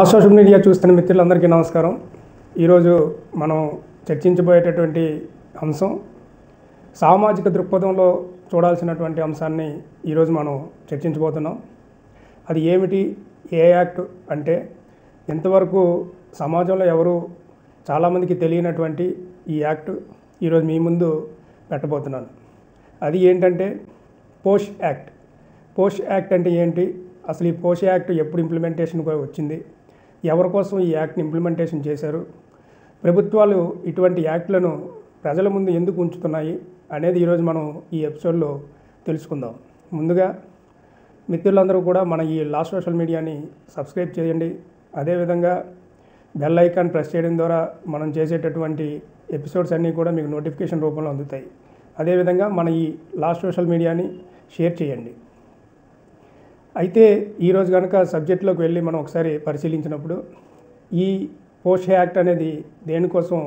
Social media చూస్తున్న మిత్రులందరికీ నమస్కారం. ఈరోజు మనం చర్చించబోయేటటువంటి అంశం సామాజిక దృక్పథంలో చూడాల్సినటువంటి అంశాన్ని ఈరోజు మనం చర్చించబోతున్నాం. అది ఏమిటి, ఏ యాక్ట్ అంటే ఇంతవరకు సమాజంలో ఎవరు చాలామందికి తెలియనటువంటి ఈ యాక్ట్ ఈరోజు మీ ముందు పెట్టబోతున్నాను. అది ఏంటంటే పోష్ యాక్ట్. పోష్ యాక్ట్ అంటే ఏంటి, అసలు ఈ పోష్ యాక్ట్ ఎప్పుడు ఇంప్లిమెంటేషన్ వచ్చింది, ఎవరి కోసం ఈ యాక్ట్ని ఇంప్లిమెంటేషన్ చేశారు, ప్రభుత్వాలు ఇటువంటి యాక్ట్లను ప్రజల ముందు ఎందుకు ఉంచుతున్నాయి అనేది ఈరోజు మనం ఈ ఎపిసోడ్లో తెలుసుకుందాం. ముందుగా మిత్రులందరూ కూడా మన ఈ లా సోషల్ మీడియాని సబ్స్క్రైబ్ చేయండి. అదేవిధంగా బెల్ ఐకాన్ ప్రెస్ చేయడం ద్వారా మనం చేసేటటువంటి ఎపిసోడ్స్ అన్నీ కూడా మీకు నోటిఫికేషన్ రూపంలో అందుతాయి. అదేవిధంగా మన ఈ లా సోషల్ మీడియాని షేర్ చేయండి. అయితే ఈరోజు కనుక సబ్జెక్ట్లోకి వెళ్ళి మనం ఒకసారి పరిశీలించినప్పుడు ఈ పోష్ యాక్ట్ అనేది దేనికోసం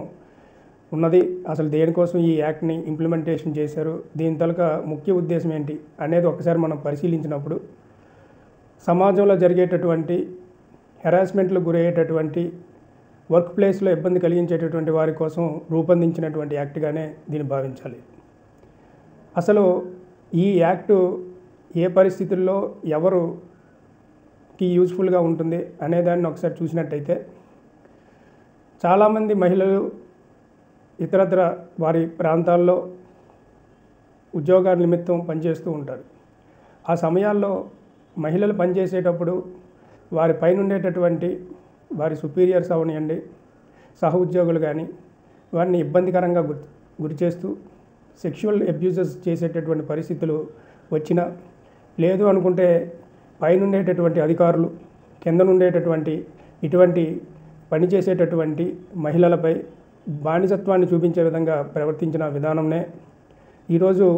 ఉన్నది, అసలు దేనికోసం ఈ యాక్ట్ని ఇంప్లిమెంటేషన్ చేశారు, దీని తాలూకా ముఖ్య ఉద్దేశం ఏంటి అనేది ఒకసారి మనం పరిశీలించినప్పుడు సమాజంలో జరిగేటటువంటి హెరాస్మెంట్లకు గురయ్యేటటువంటి వర్క్ ప్లేస్లో ఇబ్బంది కలిగించేటటువంటి వారి కోసం రూపొందించినటువంటి యాక్ట్గానే దీన్ని భావించాలి. అసలు ఈ యాక్టు ఏ పరిస్థితుల్లో ఎవరికి యూజ్ఫుల్గా ఉంటుంది అనేదాన్ని ఒకసారి చూసినట్టయితే చాలామంది మహిళలు ఇతరత్ర వారి ప్రాంతాల్లో ఉద్యోగాల నిమిత్తం పనిచేస్తూ ఉంటారు. ఆ సమయాల్లో మహిళలు పనిచేసేటప్పుడు వారి పైన ఉండేటటువంటి వారి సుపీరియర్స్ అవనివ్వండి, సహ ఉద్యోగులు కానీ వారిని ఇబ్బందికరంగా గురి చేస్తూ సెక్షువల్ అబ్యూజెస్ చేసేటటువంటి పరిస్థితులు వచ్చినా, లేదు అనుకుంటే పైన ఉండేటటువంటి అధికారులు కింద ఉండేటటువంటి ఇటువంటి పని చేసేటటువంటి మహిళలపై బానిసత్వాన్ని చూపించే విధంగా ప్రవర్తించిన విధానంనే ఈరోజు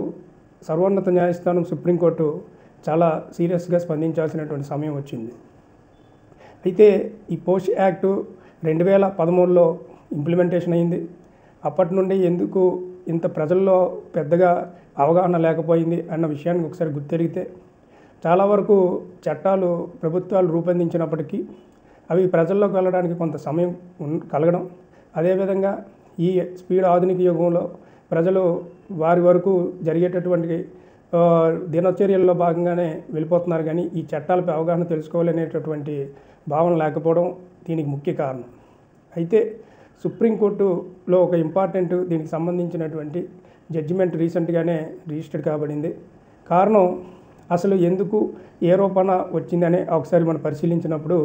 సర్వోన్నత న్యాయస్థానం సుప్రీంకోర్టు చాలా సీరియస్గా స్పందించాల్సినటువంటి సమయం వచ్చింది. అయితే ఈ పోష్ యాక్టు 2013లో ఇంప్లిమెంటేషన్ అయింది. అప్పటి నుండి ఎందుకు ఇంత ప్రజల్లో పెద్దగా అవగాహన లేకపోయింది అన్న విషయానికి ఒకసారి గుర్తెరిగితే, చాలా వరకు చట్టాలు ప్రభుత్వాలు రూపొందించినప్పటికీ అవి ప్రజల్లోకి వెళ్ళడానికి కొంత సమయం కలగడం, అదేవిధంగా ఈ స్పీడ్ ఆధునిక యుగంలో ప్రజలు వారి వరకు జరిగేటటువంటి దినచర్యల్లో భాగంగానే వెళ్ళిపోతున్నారు, కానీ ఈ చట్టాలపై అవగాహన తెలుసుకోవాలనేటటువంటి భావన లేకపోవడం దీనికి ముఖ్య కారణం. అయితే సుప్రీంకోర్టులో ఒక ఇంపార్టెంట్ దీనికి సంబంధించినటువంటి జడ్జిమెంట్ రీసెంట్గానే రిజిస్టర్ కాబడింది. కారణం అసలు ఎందుకు ఏ రూపాన వచ్చిందనే ఒకసారి మనం పరిశీలించినప్పుడు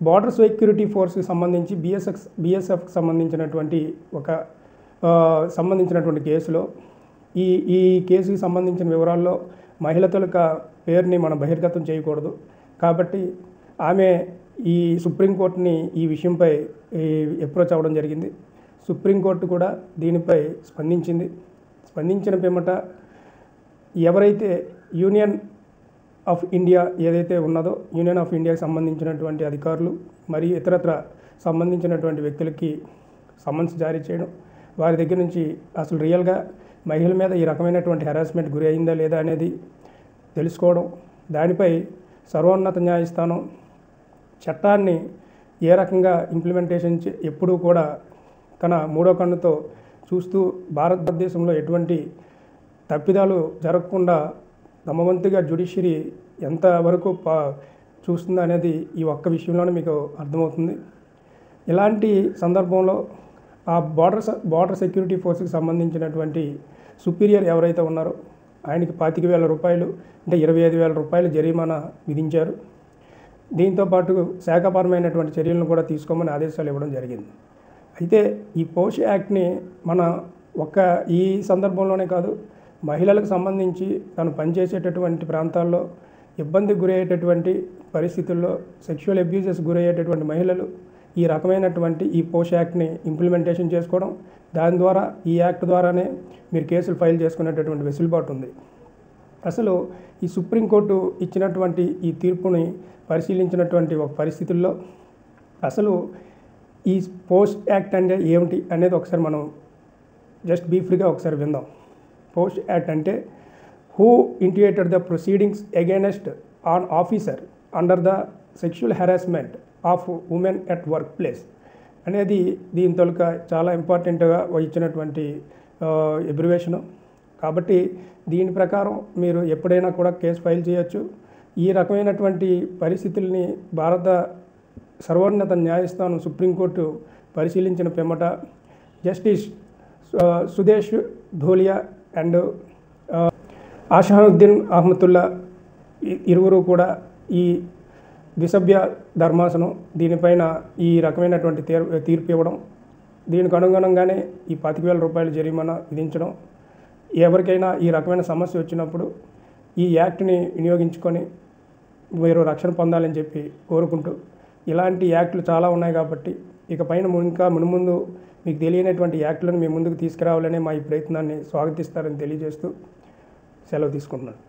బార్డర్ సెక్యూరిటీ ఫోర్స్కి సంబంధించి బిఎస్ఎఫ్కి సంబంధించినటువంటి సంబంధించినటువంటి కేసులో ఈ కేసుకి సంబంధించిన వివరాల్లో మహిళ తాలూక పేరుని మనం బహిర్గతం చేయకూడదు కాబట్టి ఆమె ఈ సుప్రీంకోర్టుని ఈ విషయంపై అప్రోచ్ అవ్వడం జరిగింది. సుప్రీంకోర్టు కూడా దీనిపై స్పందించిన పిమ్మట ఎవరైతే యూనియన్ ఆఫ్ ఇండియా ఏదైతే ఉన్నదో యూనియన్ ఆఫ్ ఇండియాకి సంబంధించినటువంటి అధికారులు మరియు ఇతరత్ర సంబంధించినటువంటి వ్యక్తులకి సమన్స్ జారీ చేయడం, వారి దగ్గర నుంచి అసలు రియల్గా మహిళల మీద ఈ రకమైనటువంటి హెరాస్మెంట్ గురి అయిందా లేదా అనేది తెలుసుకోవడం, దానిపై సర్వోన్నత న్యాయస్థానం చట్టాన్ని ఏ రకంగా ఇంప్లిమెంటేషన్ ఎప్పుడూ కూడా తన మూడో కన్నుతో చూస్తూ భారతదేశంలో ఎటువంటి తప్పిదాలు జరగకుండా తమ వంతుగా జ్యుడిషియరీ ఎంతవరకు చూస్తుందో అనేది ఈ ఒక్క విషయంలోనే మీకు అర్థమవుతుంది. ఇలాంటి సందర్భంలో ఆ బార్డర్ సెక్యూరిటీ ఫోర్స్కి సంబంధించినటువంటి సుపీరియర్ ఎవరైతే ఉన్నారో ఆయనకి 25,000 రూపాయలు అంటే 25,000 రూపాయలు జరిమానా విధించారు. దీంతోపాటు శాఖపరమైనటువంటి చర్యలను కూడా తీసుకోమని ఆదేశాలు ఇవ్వడం జరిగింది. అయితే ఈ పోష్ యాక్ట్ని మన ఈ సందర్భంలోనే కాదు, మహిళలకు సంబంధించి తను పనిచేసేటటువంటి ప్రాంతాల్లో ఇబ్బందికి గురయ్యేటటువంటి పరిస్థితుల్లో సెక్షువల్ అబ్యూజెస్ గురయ్యేటటువంటి మహిళలు ఈ రకమైనటువంటి ఈ పోష్ యాక్ట్ని ఇంప్లిమెంటేషన్ చేసుకోవడం, దాని ద్వారా ఈ యాక్ట్ ద్వారానే మీరు కేసులు ఫైల్ చేసుకునేటటువంటి వెసులుబాటు ఉంది. అసలు ఈ సుప్రీంకోర్టు ఇచ్చినటువంటి ఈ తీర్పుని పరిశీలించినటువంటి ఒక పరిస్థితుల్లో అసలు ఈ పోష్ యాక్ట్ అంటే ఏమిటి అనేది ఒకసారి మనం జస్ట్ బ్రీఫ్గా ఒకసారి విందాం. పోష్ యాక్ట్ అంటే who initiated the proceedings against an officer under the sexual harassment of women at work place అనేది దీని తొలక చాలా ఇంపార్టెంట్గా ఇచ్చినటువంటి ఎబ్రివేషను. కాబట్టి దీని ప్రకారం మీరు ఎప్పుడైనా కూడా కేసు ఫైల్ చేయొచ్చు. ఈ రకమైనటువంటి పరిస్థితుల్ని భారత సర్వోన్నత న్యాయస్థానం సుప్రీంకోర్టు పరిశీలించిన పిమ్మట జస్టిస్ సుదేష్ ధోలియా అండ్ ఆషానుద్దీన్ అహ్మతుల్లా ఇరువురు కూడా ఈ ద్విసభ్య ధర్మాసనం దీనిపైన ఈ రకమైనటువంటి తీర్పు ఇవ్వడం, దీనికి అనుగుణంగానే ఈ 25,000 రూపాయల జరిమానా విధించడం. ఎవరికైనా ఈ రకమైన సమస్య వచ్చినప్పుడు ఈ యాక్ట్ని వినియోగించుకొని మీరు రక్షణ పొందాలని చెప్పి కోరుకుంటూ, ఇలాంటి యాక్టులు చాలా ఉన్నాయి కాబట్టి ఇకపైన ఇంకా మున్ముందు మీకు తెలియనటువంటి యాక్టులను మీ ముందుకు తీసుకురావాలనే మా ఈ ప్రయత్నాన్ని స్వాగతిస్తారని తెలియజేస్తూ సెలవు తీసుకుంటున్నాను.